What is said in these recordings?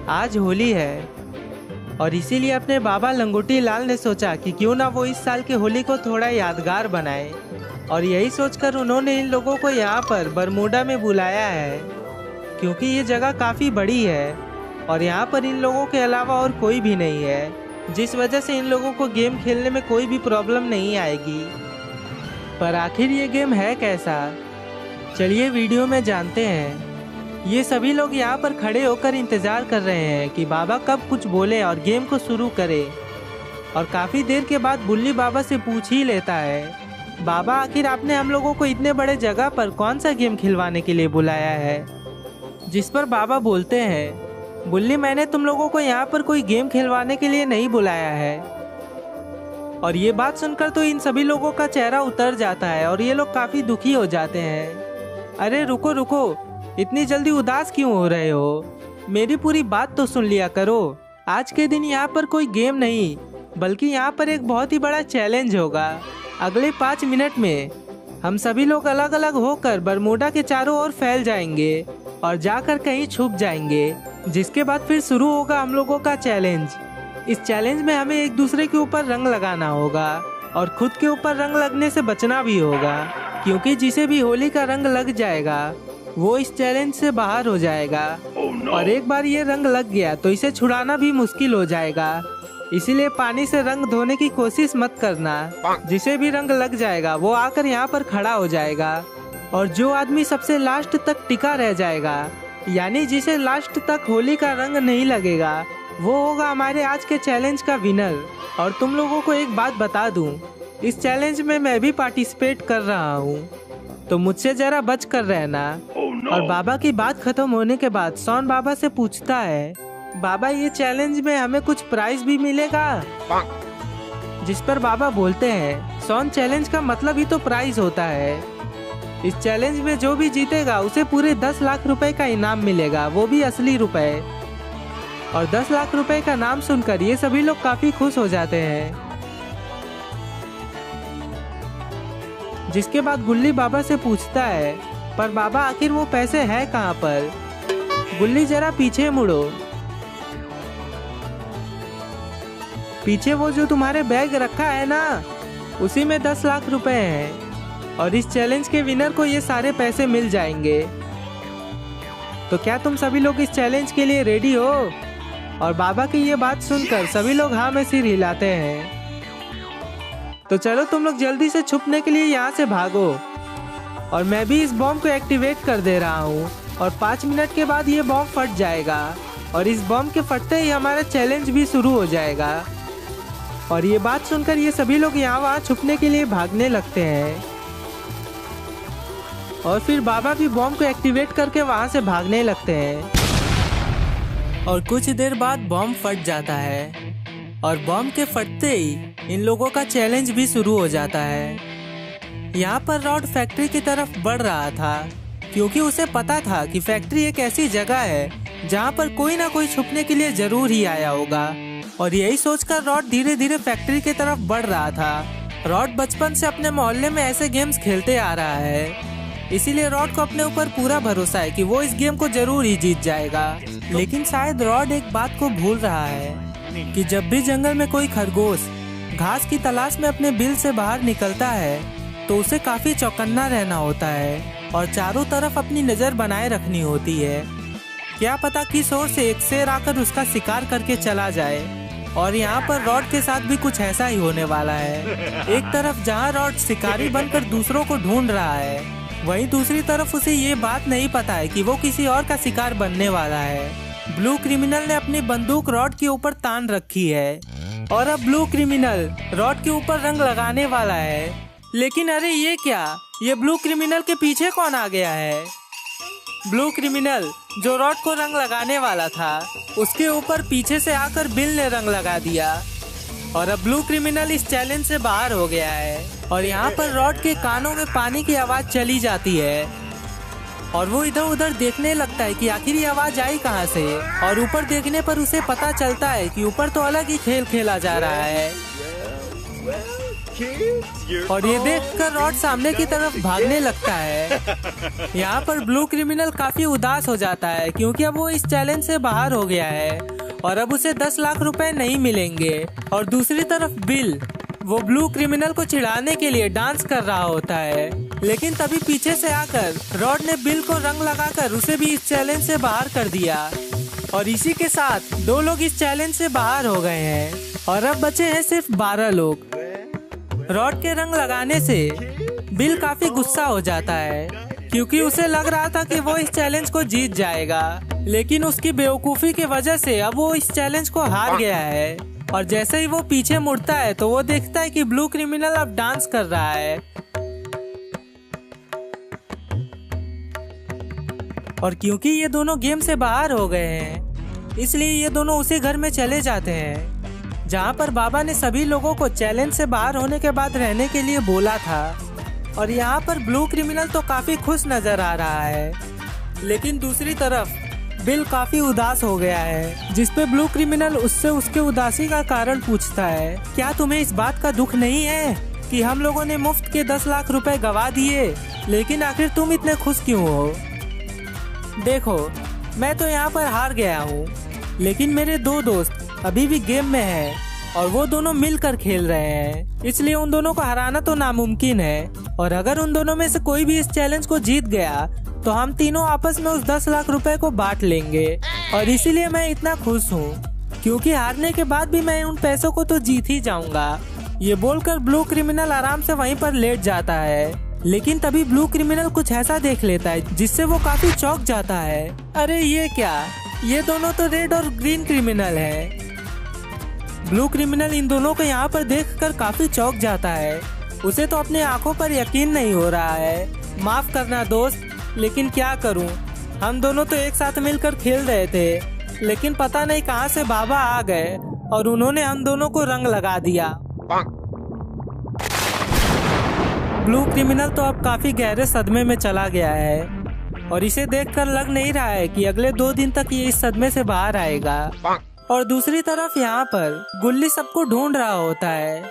आज होली है और इसीलिए अपने बाबा लंगोटी लाल ने सोचा कि क्यों ना वो इस साल की होली को थोड़ा यादगार बनाए। और यही सोचकर उन्होंने इन लोगों को यहाँ पर बरमूडा में बुलाया है, क्योंकि ये जगह काफ़ी बड़ी है और यहाँ पर इन लोगों के अलावा और कोई भी नहीं है, जिस वजह से इन लोगों को गेम खेलने में कोई भी प्रॉब्लम नहीं आएगी। पर आखिर ये गेम है कैसा, चलिए वीडियो में जानते हैं। ये सभी लोग यहाँ पर खड़े होकर इंतज़ार कर रहे हैं कि बाबा कब कुछ बोले और गेम को शुरू करे। और काफ़ी देर के बाद बुल्ली बाबा से पूछ ही लेता है, बाबा आखिर आपने हम लोगों को इतने बड़े जगह पर कौन सा गेम खिलवाने के लिए बुलाया है। जिस पर बाबा बोलते हैं, बुल्ली मैंने तुम लोगों को यहाँ पर कोई गेम खिलवाने के लिए नहीं बुलाया है। और ये बात सुनकर तो इन सभी लोगों का चेहरा उतर जाता है और ये लोग काफ़ी दुखी हो जाते हैं। अरे रुको रुको, इतनी जल्दी उदास क्यों हो रहे हो, मेरी पूरी बात तो सुन लिया करो। आज के दिन यहाँ पर कोई गेम नहीं बल्कि यहाँ पर एक बहुत ही बड़ा चैलेंज होगा। अगले 5 मिनट में हम सभी लोग अलग अलग होकर बरमूडा के चारों ओर फैल जाएंगे और जाकर कहीं छुप जाएंगे, जिसके बाद फिर शुरू होगा हम लोगों का चैलेंज। इस चैलेंज में हमें एक दूसरे के ऊपर रंग लगाना होगा और खुद के ऊपर रंग लगने से बचना भी होगा, क्योंकि जिसे भी होली का रंग लग जाएगा वो इस चैलेंज से बाहर हो जाएगा। और एक बार ये रंग लग गया तो इसे छुड़ाना भी मुश्किल हो जाएगा, इसीलिए पानी से रंग धोने की कोशिश मत करना। जिसे भी रंग लग जाएगा वो आकर यहाँ पर खड़ा हो जाएगा और जो आदमी सबसे लास्ट तक टिका रह जाएगा, यानी जिसे लास्ट तक होली का रंग नहीं लगेगा, वो होगा हमारे आज के चैलेंज का विनर। और तुम लोगों को एक बात बता दूं, इस चैलेंज में मैं भी पार्टिसिपेट कर रहा हूँ, तो मुझसे जरा बच कर रहना। और बाबा की बात खत्म होने के बाद सौन बाबा से पूछता है, बाबा ये चैलेंज में हमें कुछ प्राइज भी मिलेगा। जिस पर बाबा बोलते हैं, सौन चैलेंज का मतलब ही तो प्राइज होता है। इस चैलेंज में जो भी जीतेगा उसे पूरे 10 लाख रुपए का इनाम मिलेगा, वो भी असली रुपए। और 10 लाख रुपए का नाम सुनकर ये सभी लोग काफी खुश हो जाते हैं। जिसके बाद गुल्ली बाबा से पूछता है, पर बाबा आखिर वो पैसे है कहाँ पर। गुल्ली जरा पीछे मुड़ो, पीछे वो जो तुम्हारे बैग रखा है ना, उसी में 10 लाख रुपए हैं और इस चैलेंज के विनर को ये सारे पैसे मिल जाएंगे। तो क्या तुम सभी लोग इस चैलेंज के लिए रेडी हो। और बाबा की ये बात सुनकर सभी लोग हाँ में सिर हिलाते हैं। तो चलो तुम लोग जल्दी से छुपने के लिए यहाँ से भागो और मैं भी इस बॉम्ब को एक्टिवेट कर दे रहा हूँ और 5 मिनट के बाद ये बॉम्ब फट जाएगा और इस बॉम्ब के फटते ही हमारा चैलेंज भी शुरू हो जाएगा। और ये बात सुनकर ये सभी लोग यहाँ वहाँ छुपने के लिए भागने लगते हैं और फिर बाबा भी बॉम्ब को एक्टिवेट करके वहाँ से भागने लगते हैं। और कुछ देर बाद बॉम्ब फट जाता है और बॉम्ब के फटते ही इन लोगों का चैलेंज भी शुरू हो जाता है। यहाँ पर रॉड फैक्ट्री की तरफ बढ़ रहा था, क्योंकि उसे पता था कि फैक्ट्री एक ऐसी जगह है जहाँ पर कोई ना कोई छुपने के लिए जरूर ही आया होगा। और यही सोचकर रॉड धीरे धीरे फैक्ट्री की तरफ बढ़ रहा था। रॉड बचपन से अपने मोहल्ले में ऐसे गेम्स खेलते आ रहा है, इसीलिए रॉड को अपने ऊपर पूरा भरोसा है कि वो इस गेम को जरूर ही जीत जाएगा। लेकिन शायद रॉड एक बात को भूल रहा है कि जब भी जंगल में कोई खरगोश घास की तलाश में अपने बिल से बाहर निकलता है तो उसे काफी चौकन्ना रहना होता है और चारों तरफ अपनी नजर बनाए रखनी होती है। क्या पता किस ओर से एक शेर आकर उसका शिकार करके चला जाए। और यहाँ पर रॉड के साथ भी कुछ ऐसा ही होने वाला है। एक तरफ जहाँ रॉड शिकारी बनकर दूसरों को ढूंढ रहा है, वहीं दूसरी तरफ उसे ये बात नहीं पता है कि वो किसी और का शिकार बनने वाला है। ब्लू क्रिमिनल ने अपनी बंदूक रॉड के ऊपर तान रखी है और अब ब्लू क्रिमिनल रॉड के ऊपर रंग लगाने वाला है। लेकिन अरे ये क्या, ये ब्लू क्रिमिनल के पीछे कौन आ गया है। ब्लू क्रिमिनल जो रॉड को रंग लगाने वाला था, उसके ऊपर पीछे से आकर बिल ने रंग लगा दिया और अब ब्लू क्रिमिनल इस चैलेंज से बाहर हो गया है। और यहाँ पर रॉड के कानों में पानी की आवाज चली जाती है और वो इधर उधर देखने लगता है कि आखिर ये आवाज आई कहाँ से। और ऊपर देखने पर उसे पता चलता है कि ऊपर तो अलग ही खेल खेला जा रहा है। और ये देखकर रॉड सामने की तरफ भागने लगता है। यहाँ पर ब्लू क्रिमिनल काफी उदास हो जाता है क्योंकि अब वो इस चैलेंज से बाहर हो गया है और अब उसे 10 लाख रुपए नहीं मिलेंगे। और दूसरी तरफ बिल, वो ब्लू क्रिमिनल को चिढ़ाने के लिए डांस कर रहा होता है, लेकिन तभी पीछे से आकर रॉड ने बिल को रंग लगाकर उसे भी इस चैलेंज से बाहर कर दिया। और इसी के साथ 2 लोग इस चैलेंज से बाहर हो गए हैं और अब बचे हैं सिर्फ 12 लोग। रॉड के रंग लगाने से बिल काफी गुस्सा हो जाता है क्योंकि उसे लग रहा था कि वो इस चैलेंज को जीत जाएगा, लेकिन उसकी बेवकूफी की वजह से अब वो इस चैलेंज को हार गया है। और जैसे ही वो पीछे मुड़ता है तो वो देखता है कि ब्लू क्रिमिनल अब डांस कर रहा है। और क्योंकि ये दोनों गेम से बाहर हो गए हैं, इसलिए ये दोनों उसी घर में चले जाते हैं जहाँ पर बाबा ने सभी लोगों को चैलेंज से बाहर होने के बाद रहने के लिए बोला था। और यहाँ पर ब्लू क्रिमिनल तो काफी खुश नजर आ रहा है, लेकिन दूसरी तरफ बिल काफी उदास हो गया है, जिसपे ब्लू क्रिमिनल उससे उसके उदासी का कारण पूछता है। क्या तुम्हें इस बात का दुख नहीं है कि हम लोगों ने मुफ्त के 10 लाख रुपए गवा दिए, लेकिन आखिर तुम इतने खुश क्यों हो? देखो, मैं तो यहाँ पर हार गया हूँ, लेकिन मेरे 2 दोस्त अभी भी गेम में हैं और वो दोनों मिलकर खेल रहे हैं, इसलिए उन दोनों को हराना तो नामुमकिन है। और अगर उन दोनों में से कोई भी इस चैलेंज को जीत गया तो हम तीनों आपस में उस 10 लाख रुपए को बांट लेंगे। और इसीलिए मैं इतना खुश हूँ, क्योंकि हारने के बाद भी मैं उन पैसों को तो जीत ही जाऊंगा। ये बोलकर ब्लू क्रिमिनल आराम से वहीं पर लेट जाता है, लेकिन तभी ब्लू क्रिमिनल कुछ ऐसा देख लेता है जिससे वो काफी चौंक जाता है। अरे ये क्या, ये दोनों तो रेड और ग्रीन क्रिमिनल है। ब्लू क्रिमिनल इन दोनों को यहाँ पर देखकर काफी चौंक जाता है। उसे तो अपने आंखों पर यकीन नहीं हो रहा है। माफ करना दोस्त, लेकिन क्या करूं, हम दोनों तो एक साथ मिलकर खेल रहे थे, लेकिन पता नहीं कहां से बाबा आ गए और उन्होंने हम दोनों को रंग लगा दिया। ब्लू क्रिमिनल तो अब काफी गहरे सदमे में चला गया है और इसे देखकर लग नहीं रहा है कि अगले 2 दिन तक ये इस सदमे से बाहर आएगा। और दूसरी तरफ यहाँ पर गुल्ली सबको ढूंढ रहा होता है।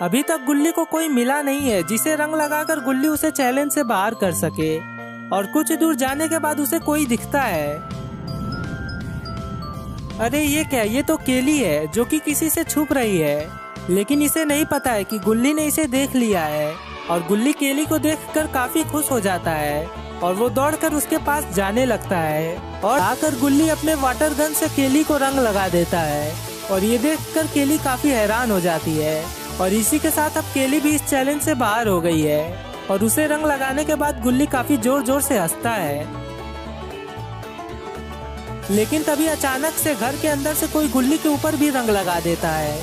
अभी तक गुल्ली को कोई मिला नहीं है जिसे रंग लगाकर गुल्ली उसे चैलेंज से बाहर कर सके। और कुछ दूर जाने के बाद उसे कोई दिखता है। अरे ये क्या, ये तो केली है जो कि किसी से छुप रही है, लेकिन इसे नहीं पता है कि गुल्ली ने इसे देख लिया है। और गुल्ली केली को देखकर काफी खुश हो जाता है और वो दौड़कर उसके पास जाने लगता है। और आकर गुल्ली अपने वाटर गन से केली को रंग लगा देता है और ये देखकर केली काफी हैरान हो जाती है। और इसी के साथ अब केली भी इस चैलेंज से बाहर हो गई है और उसे रंग लगाने के बाद गुल्ली काफी जोर जोर से हंसता है। लेकिन तभी अचानक से घर के अंदर से कोई गुल्ली के ऊपर भी रंग लगा देता है।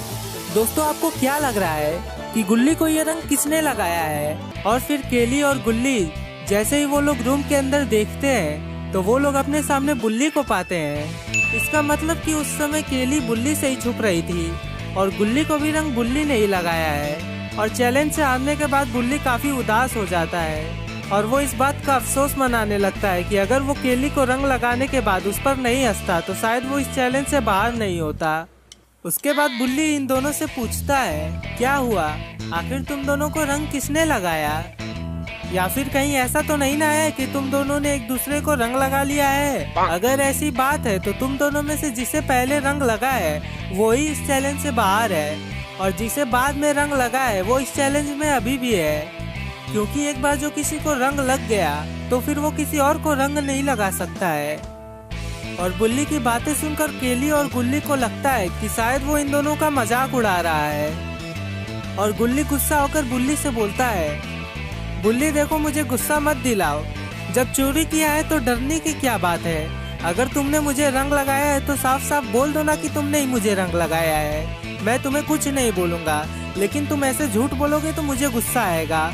दोस्तों, आपको क्या लग रहा है कि गुल्ली को ये रंग किसने लगाया है? और फिर केली और गुल्ली जैसे ही वो लोग रूम के अंदर देखते हैं तो वो लोग अपने सामने बुल्ली को पाते हैं। इसका मतलब कि उस समय केली बुल्ली से ही छुप रही थी और गुल्ली को भी रंग बुल्ली ने ही लगाया है। और चैलेंज से हारने के बाद बुल्ली काफी उदास हो जाता है और वो इस बात का अफसोस मनाने लगता है कि अगर वो केली को रंग लगाने के बाद उस पर नहीं हंसता तो शायद वो इस चैलेंज से बाहर नहीं होता। उसके बाद बुल्ली इन दोनों से पूछता है, क्या हुआ, आखिर तुम दोनों को रंग किसने लगाया? या फिर कहीं ऐसा तो नहीं ना है कि तुम दोनों ने एक दूसरे को रंग लगा लिया है? अगर ऐसी बात है तो तुम दोनों में से जिसे पहले रंग लगा है वो ही इस चैलेंज से बाहर है और जिसे बाद में रंग लगा है वो इस चैलेंज में अभी भी है, क्योंकि एक बार जो किसी को रंग लग गया तो फिर वो किसी और को रंग नहीं लगा सकता है। और बुल्ली की बातें सुनकर केली और गुल्ली को लगता है कि शायद वो इन दोनों का मजाक उड़ा रहा है। और गुल्ली गुस्सा होकर बुल्ली से बोलता है, बुल्ली देखो, मुझे गुस्सा मत दिलाओ, जब चोरी किया है तो डरने की क्या बात है? अगर तुमने मुझे रंग लगाया है तो साफ साफ बोल दो ना कि तुमने ही मुझे रंग लगाया है। मैं तुम्हें कुछ नहीं बोलूँगा, लेकिन तुम ऐसे झूठ बोलोगे तो मुझे गुस्सा आएगा।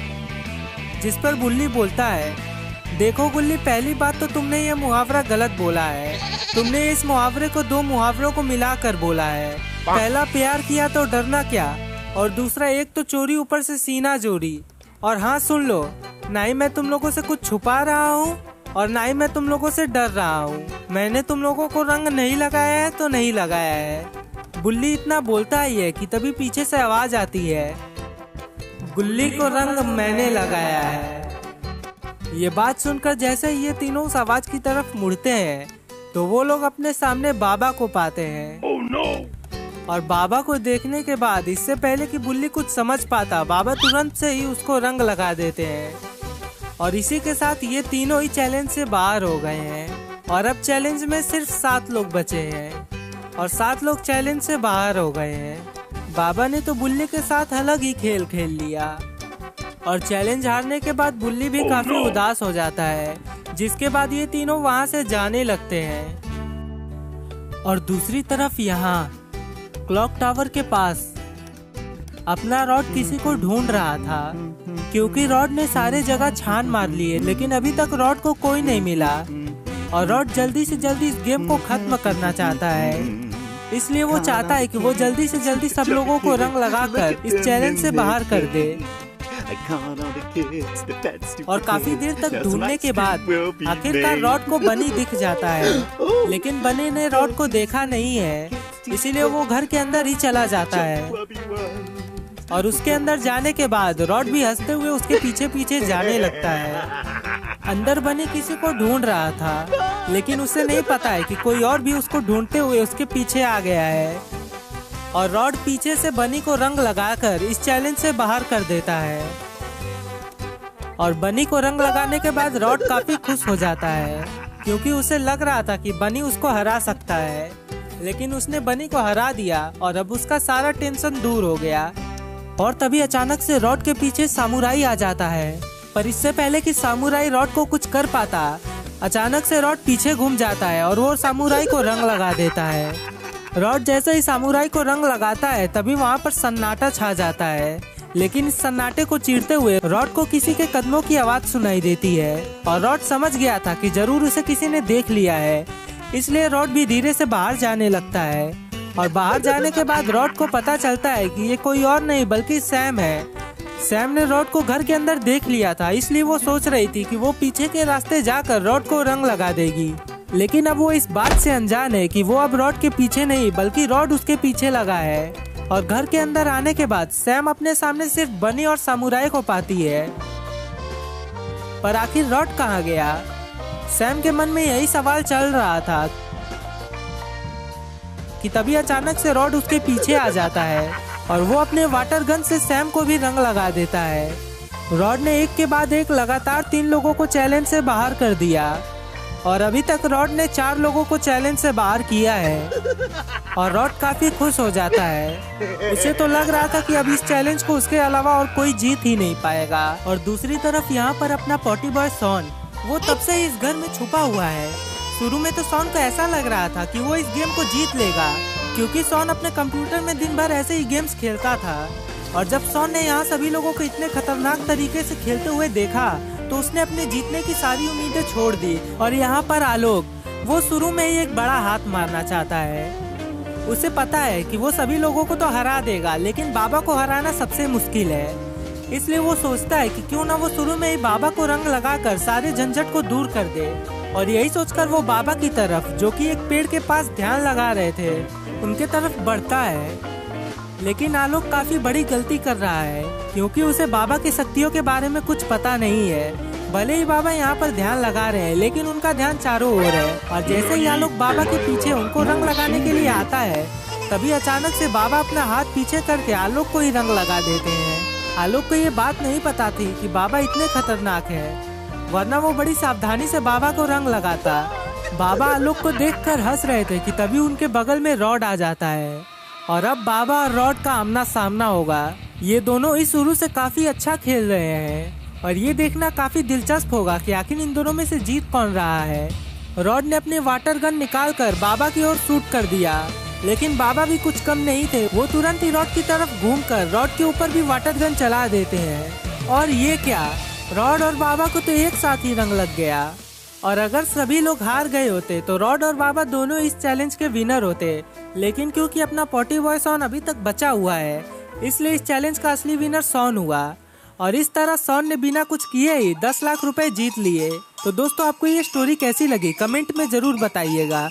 जिस पर बुल्ली बोलता है, देखो गुल्ली, पहली बात तो तुमने ये मुहावरा गलत बोला है। तुमने इस मुहावरे को 2 मुहावरों को मिलाकर बोला है। पहला प्यार किया तो डरना क्या, और दूसरा एक तो चोरी ऊपर से सीना चोरी। और हाँ सुन लो, ना ही मैं तुम लोगों से कुछ छुपा रहा हूँ और ना ही मैं तुम लोगों से डर रहा हूँ। मैंने तुम लोगों को रंग नहीं लगाया है तो नहीं लगाया है। बुल्ली इतना बोलता ही है कि तभी पीछे से आवाज आती है, गुल्ली को रंग मैंने लगाया है। ये बात सुनकर जैसे ये तीनों उस आवाज की तरफ मुड़ते हैं तो वो लोग अपने सामने बाबा को पाते हैं। Oh no! और बाबा को देखने के बाद इससे पहले कि बुल्ली कुछ समझ पाता, बाबा तुरंत से ही उसको रंग लगा देते हैं। और इसी के साथ ये तीनों ही चैलेंज से बाहर हो गए हैं। और अब चैलेंज में सिर्फ 7 लोग बचे हैं और 7 लोग चैलेंज से बाहर हो गए हैं। बाबा ने तो बुल्ली के साथ अलग ही खेल खेल लिया और चैलेंज हारने के बाद बुल्ली भी काफी उदास हो जाता है, जिसके बाद ये तीनों वहाँ से जाने लगते हैं। और दूसरी तरफ यहाँ क्लॉक टावर के पास अपना रॉड किसी को ढूंढ रहा था, क्योंकि रॉड ने सारे जगह छान मार लिए लेकिन अभी तक रॉड को कोई नहीं मिला। और रॉड जल्दी से जल्दी इस गेम को खत्म करना चाहता है, इसलिए वो चाहता है कि वो जल्दी से जल्दी सब लोगों को रंग लगाकर इस चैलेंज से बाहर कर दे। और काफी देर तक ढूंढने के बाद आखिरकार रॉड को बनी दिख जाता है, लेकिन बनी ने रॉड को देखा नहीं है, इसीलिए वो घर के अंदर ही चला जाता है। और उसके अंदर जाने के बाद रॉड भी हंसते हुए उसके पीछे पीछे जाने लगता है। अंदर बनी किसी को ढूंढ रहा था, लेकिन उसे नहीं पता है कि कोई और भी उसको ढूंढते हुए उसके पीछे आ गया है। और रॉड पीछे से बनी को रंग लगाकर इस चैलेंज से बाहर कर देता है। और बनी को रंग लगाने के बाद रॉड काफी खुश हो जाता है, क्योंकि उसे लग रहा था कि बनी उसको हरा सकता है, लेकिन उसने बनी को हरा दिया और अब उसका सारा टेंशन दूर हो गया। और तभी अचानक से रॉड के पीछे सामुराई आ जाता है, पर इससे पहले कि सामुराई रॉड को कुछ कर पाता, अचानक से रॉड पीछे घूम जाता है और वो सामुराई को रंग लगा देता है। रॉड जैसे ही सामुराई को रंग लगाता है तभी वहाँ पर सन्नाटा छा जाता है, लेकिन इस सन्नाटे को चीरते हुए रॉड को किसी के कदमों की आवाज सुनाई देती है। और रॉड समझ गया था कि जरूर उसे किसी ने देख लिया है, इसलिए रॉड भी धीरे से बाहर जाने लगता है। और बाहर जाने के बाद रॉड को पता चलता है कि ये कोई और नहीं बल्कि सैम है। सैम ने रॉड को घर के अंदर देख लिया था, इसलिए वो सोच रही थी कि वो पीछे के रास्ते जाकर रॉड को रंग लगा देगी, लेकिन अब वो इस बात से अनजान है कि वो अब रॉड के पीछे नहीं बल्कि रॉड उसके पीछे लगा है। और घर के अंदर आने के बाद सैम अपने सामने सिर्फ बनी और सामुराई को पाती है, पर आखिर रॉड कहाँ गया? सैम के मन में यही सवाल चल रहा था कि तभी अचानक से रॉड उसके पीछे आ जाता है और वो अपने वाटर गन से सैम को भी रंग लगा देता है। रॉड ने एक के बाद एक लगातार 3 लोगों को चैलेंज से बाहर कर दिया और अभी तक रॉड ने 4 लोगों को चैलेंज से बाहर किया है। और रॉड काफी खुश हो जाता है, उसे तो लग रहा था कि अब इस चैलेंज को उसके अलावा और कोई जीत ही नहीं पाएगा। और दूसरी तरफ यहाँ पर अपना पॉटी बॉय सॉन, वो तब से इस घर में छुपा हुआ है। शुरू में तो सॉन को ऐसा लग रहा था कि वो इस गेम को जीत लेगा, क्योंकि सॉन अपने कंप्यूटर में दिन भर ऐसे ही गेम्स खेलता था। और जब सॉन ने यहाँ सभी लोगों को इतने खतरनाक तरीके से खेलते हुए देखा तो उसने अपने जीतने की सारी उम्मीदें छोड़ दी। और यहाँ पर आलोक, वो शुरू में ही एक बड़ा हाथ मारना चाहता है। उसे पता है कि वो सभी लोगों को तो हरा देगा, लेकिन बाबा को हराना सबसे मुश्किल है, इसलिए वो सोचता है कि क्यों ना वो शुरू में ही बाबा को रंग लगाकर सारे झंझट को दूर कर दे। और यही सोचकर वो बाबा की तरफ, जो कि एक पेड़ के पास ध्यान लगा रहे थे, उनके तरफ बढ़ता है। लेकिन आलोक काफी बड़ी गलती कर रहा है, क्योंकि उसे बाबा की शक्तियों के बारे में कुछ पता नहीं है। भले ही बाबा यहाँ पर ध्यान लगा रहे हैं, लेकिन उनका ध्यान चारों ओर है। और जैसे ही आलोक बाबा के पीछे उनको रंग लगाने के लिए आता है, तभी अचानक से बाबा अपना हाथ पीछे करके आलोक को ही रंग लगा देते हैं। आलोक को ये बात नहीं पता थी कि बाबा इतने खतरनाक है, वरना वो बड़ी सावधानी से बाबा को रंग लगाता। बाबा आलोक को देखकर हंस रहे थे कि तभी उनके बगल में रॉड आ जाता है और अब बाबा और रॉड का आमना सामना होगा। ये दोनों ही शुरू से काफी अच्छा खेल रहे हैं और ये देखना काफी दिलचस्प होगा कि आखिर इन दोनों में से जीत कौन रहा है। रॉड ने अपने वाटर गन निकालकर बाबा की ओर शूट कर दिया, लेकिन बाबा भी कुछ कम नहीं थे। वो तुरंत ही रॉड की तरफ घूमकर रॉड के ऊपर भी वाटर गन चला देते हैं। और ये क्या, रॉड और बाबा को तो एक साथ ही रंग लग गया। और अगर सभी लोग हार गए होते तो रॉड और बाबा दोनों इस चैलेंज के विनर होते, लेकिन क्योंकि अपना पॉटी बॉय सॉन अभी तक बचा हुआ है, इसलिए इस चैलेंज का असली विनर सॉन हुआ। और इस तरह सॉन ने बिना कुछ किए ही 10 लाख रुपए जीत लिए। तो दोस्तों, आपको ये स्टोरी कैसी लगी कमेंट में जरूर बताइएगा।